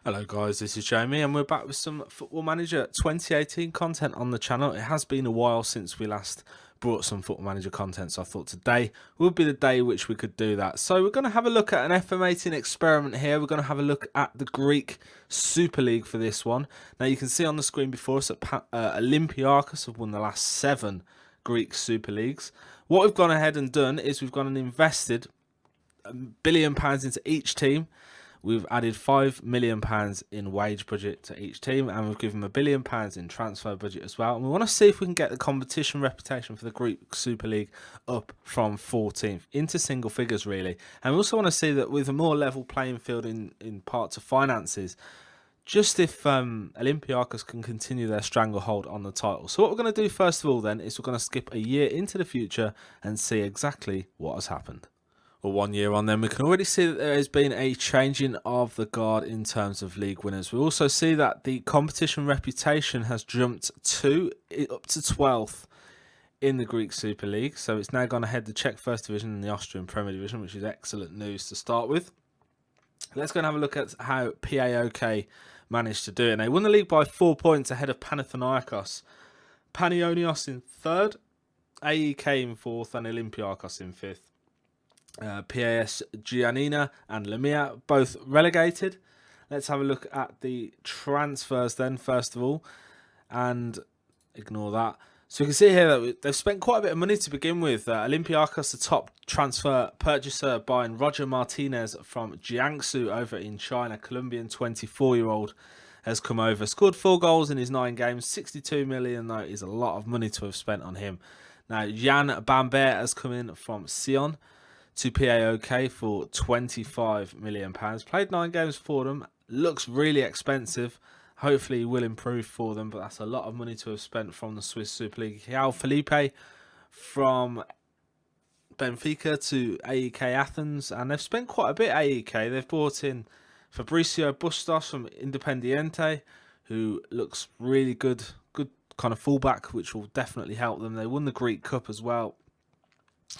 Hello guys, this is Jamie and we're back with some Football Manager 2018 content on the channel. It has been a while since we last brought some Football Manager content, so I thought today would be the day which we could do that. So we're going to have a look at an FM18 experiment here. We're going to have a look at the Greek Superleague for this one. Now you can see on the screen before us that Olympiacos have won the last 7 Greek Super Leagues. What we've gone ahead and done is we've gone and invested £1 billion into each team. We've added £5 million in wage budget to each team, and we've given them £1 billion in transfer budget as well. And we want to see if we can get the competition reputation for the Greek Super League up from 14th into single figures, really. And we also want to see that with a more level playing field in parts of finances, just if Olympiacos can continue their stranglehold on the title. So what we're going to do first of all then is we're going to skip a year into the future and see exactly what has happened. Well, 1 year on then, we can already see that there has been a changing of the guard in terms of league winners. We also see that the competition reputation has jumped up to 12th in the Greek Super League. So it's now gone ahead the Czech First Division and the Austrian Premier Division, which is excellent news to start with. Let's go and have a look at how PAOK managed to do it. They won the league by 4 points ahead of Panathinaikos. Panionios in 3rd, AEK in 4th and Olympiacos in 5th. PAS Giannina and Lamia both relegated. Let's have a look at the transfers then first of all, and ignore that. So you can see here that they've spent quite a bit of money to begin with. Olympiacos, the top transfer purchaser, buying Roger Martinez from Jiangsu over in China. Colombian 24-year-old has come over, scored 4 goals in his 9 games. 62 million though is a lot of money to have spent on him. Now Jan Bambert has come in from Sion to PAOK for £25 million. Played 9 games for them. Looks really expensive. Hopefully he will improve for them, but that's a lot of money to have spent from the Swiss Super League. João Felipe from Benfica to AEK Athens, and they've spent quite a bit at AEK. They've brought in Fabricio Bustos from Independiente, who looks really good kind of fullback, which will definitely help them. They won the Greek Cup as well.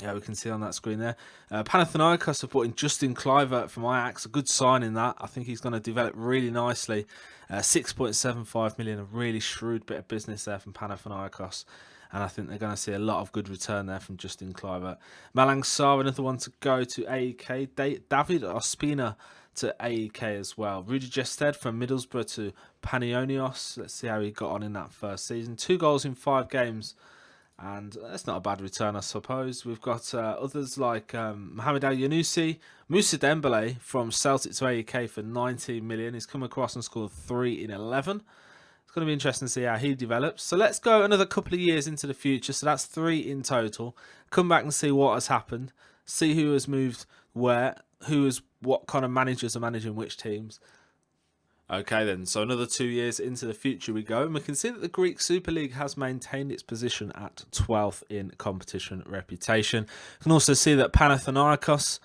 Yeah, we can see on that screen there. Panathinaikos have brought in Justin Kluivert from Ajax. A good sign in that. I think he's going to develop really nicely. 6.75 million, a really shrewd bit of business there from Panathinaikos. And I think they're going to see a lot of good return there from Justin Kluivert. Malang Sarr, another one to go to AEK. David Ospina to AEK as well. Rudy Gested from Middlesbrough to Panionios. Let's see how he got on in that first season. 2 goals in 5 games. And that's not a bad return, I suppose. We've got others like Mohamed Al Yunusi, Moussa Dembele from Celtic to AEK for 19 million. He's come across and scored 3 in 11. It's going to be interesting to see how he develops. So let's go another couple of years into the future. So that's 3 in total. Come back and see what has happened. See who has moved where, what kind of managers are managing which teams. Okay then, so another 2 years into the future we go, and we can see that the Greek Super League has maintained its position at 12th in competition reputation. You can also see that Panathinaikos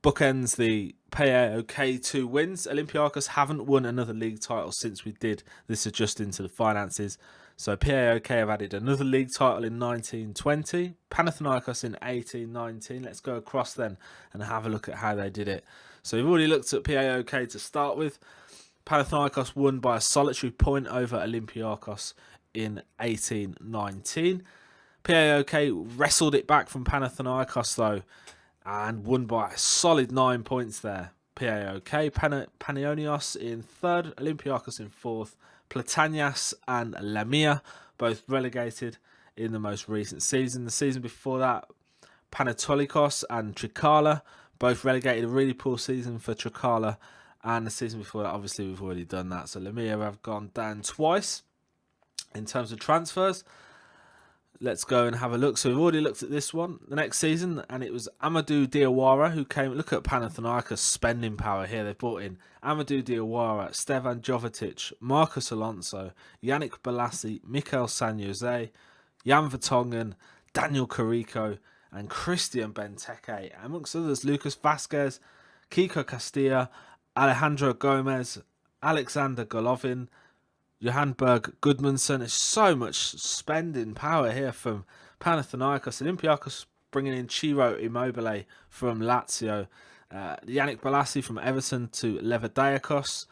bookends the PAOK 2 wins. Olympiacos haven't won another league title since we did this adjust into the finances. So PAOK have added another league title in 1920, Panathinaikos in 1819. Let's go across then and have a look at how they did it. So we've already looked at PAOK to start with. Panathinaikos won by a solitary point over Olympiacos in 1819. PAOK wrestled it back from Panathinaikos though and won by a solid 9 points there. PAOK, Panionios in 3rd, Olympiacos in 4th, Platanias and Lamia both relegated in the most recent season. The season before that, Panatolikos and Trikala both relegated. A really poor season for Trikala. And the season before that, obviously, we've already done that. So Lamia have gone down twice in terms of transfers. Let's go and have a look. So we've already looked at this one. The next season, and it was Amadou Diawara who came. Look at Panathinaikos' spending power here. They've brought in Amadou Diawara, Stevan Jovetic, Marcus Alonso, Yannick Balassi, Mikel San-Jose, Jan Vertonghen, Daniel Carrico, and Christian Benteke. Amongst others, Lucas Vasquez, Kiko Castilla, Alejandro Gomez, Alexander Golovin, Johan Berg Gudmundsson. There's so much spending power here from Panathinaikos. Olympiacos bringing in Ciro Immobile from Lazio. Yannick Balassi from Everton to Leverdiakos.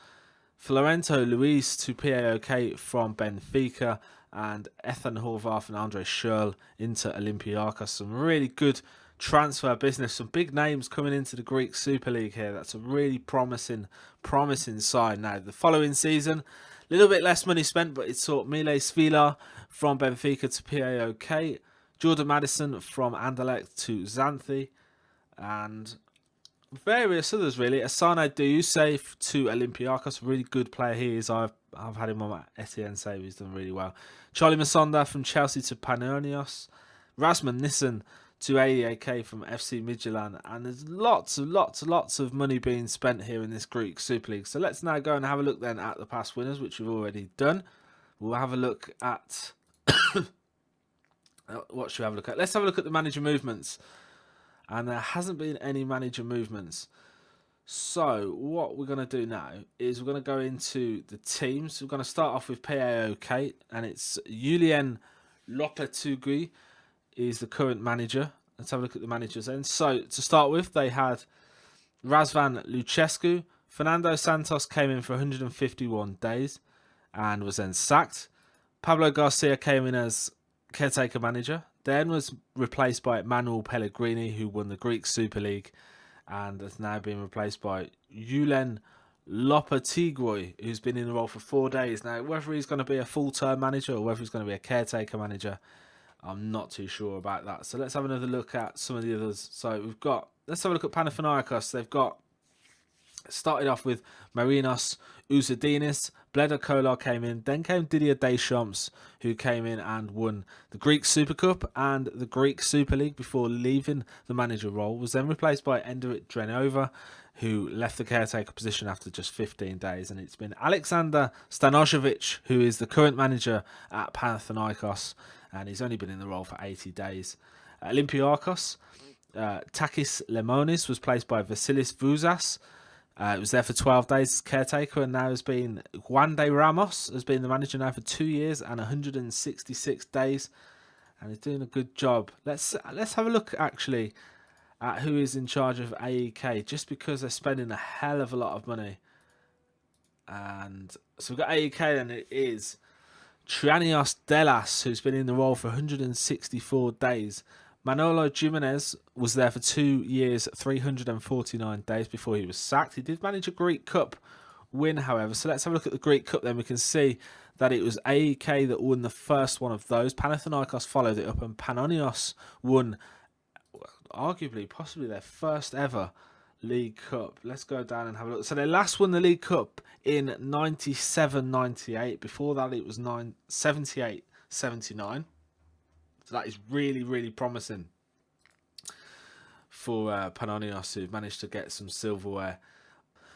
Florento Luis to PAOK from Benfica, and Ethan Horvath and Andre Schürrle into Olympiacos. Some really good transfer business, some big names coming into the Greek Superleague here. That's a really promising sign. Now, the following season, a little bit less money spent, but it saw Mile Svila from Benfica to PAOK, Jordan Madison from Anderlecht to Xanthi, and various others really. Asane Diouf to Olympiacos, a really good player he is. I've had him on my Etienne save. He's done really well. Charlie Masonda from Chelsea to Panionios, Rasmus Nissen to AEK from FC Midtjylland, and there's lots of money being spent here in this Greek Super League. So let's now go and have a look then at the past winners, which we've already done. We'll have a look at what should we have a look at? Let's have a look at the manager movements. And there hasn't been any manager movements. So what we're going to do now is we're going to go into the teams. We're going to start off with PAOK, and it's Julien Lopetegui is the current manager. Let's have a look at the managers then. So to start with, they had Razvan Lucescu. Fernando Santos came in for 151 days and was then sacked. Pablo Garcia came in as caretaker manager, then was replaced by Manuel Pellegrini, who won the Greek Super League, and has now been replaced by Julien Lopetegui, who's been in the role for 4 days. Now, whether he's going to be a full-term manager or whether he's going to be a caretaker manager, I'm not too sure about that. So let's have another look at some of the others. So let's have a look at Panathinaikos. They've got started off with Marinos Uzadinis. Bledo Kolar came in. Then came Didier Deschamps, who came in and won the Greek Super Cup and the Greek Super League before leaving the manager role. Was then replaced by Enderit Drenova, who left the caretaker position after just 15 days. And it's been Alexander Stanojevic, who is the current manager at Panathinaikos, and he's only been in the role for 80 days. Olympiacos, Takis Lemonis was placed by Vasilis Vouzas. It was there for 12 days as caretaker, and now has been Juan de Ramos has been the manager now for 2 years and 166 days, and he's doing a good job. Let's have a look actually at who is in charge of AEK, just because they're spending a hell of a lot of money. And so we've got AEK, and it is Trianios Delas, who's been in the role for 164 days. Manolo Jimenez was there for 2 years, 349 days before he was sacked. He did manage a Greek Cup win, however. So let's have a look at the Greek Cup then. We can see that it was AEK that won the first one of those. Panathinaikos followed it up, and Panionios won arguably, possibly their first ever League Cup. Let's go down and have a look. So they last won the League Cup in 97-98. Before that, it was 78-79. So that is really, really promising for Panionios, who managed to get some silverware.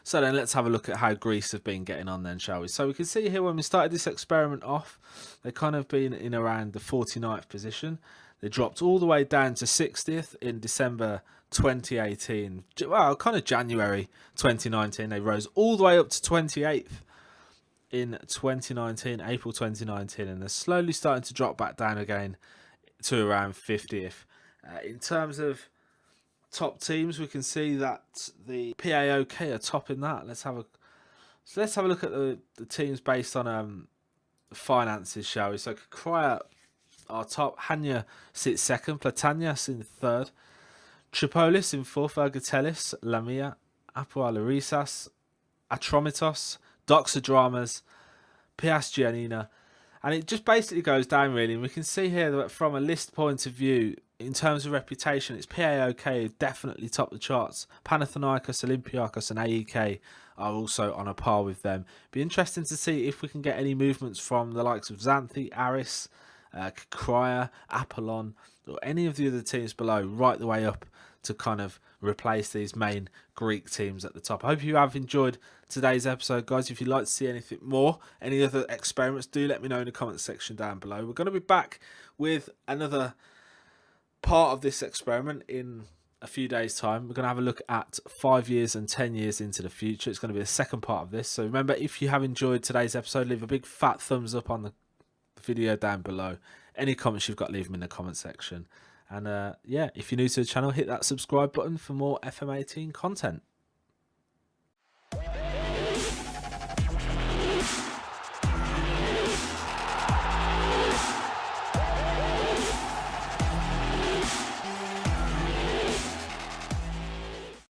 So then let's have a look at how Greece have been getting on then, shall we? So we can see here when we started this experiment off, they kind of been in around the 49th position. They dropped all the way down to 60th in December 2018. Well, kind of January 2019. They rose all the way up to 28th in 2019, April 2019. And they're slowly starting to drop back down again to around 50th. In terms of top teams, we can see that the PAOK are topping that. Let's have a look at the teams based on finances, shall we? So Crya are top, Hania sits second, Platanias in third, Tripolis in fourth, Ergotelis, Lamia, Apoalorisas, Atromitos, Doxodramas, Pias Giannina. And it just basically goes down, really. And we can see here that from a list point of view, in terms of reputation, it's PAOK who definitely top the charts. Panathinaikos, Olympiacos and AEK are also on a par with them. Be interesting to see if we can get any movements from the likes of Xanthi, Aris, Crya, Apollon, or any of the other teams below, right the way up to kind of replace these main Greek teams at the top. I hope you have enjoyed today's episode, guys. If you'd like to see anything more, any other experiments, do let me know in the comments section down below. We're going to be back with another part of this experiment in a few days' time. We're going to have a look at 5 years and 10 years into the future. It's going to be the second part of this. So remember, if you have enjoyed today's episode, leave a big fat thumbs up on the video down below. Any comments you've got, leave them in the comment section. And yeah, if you're new to the channel, hit that subscribe button for more FM18 content.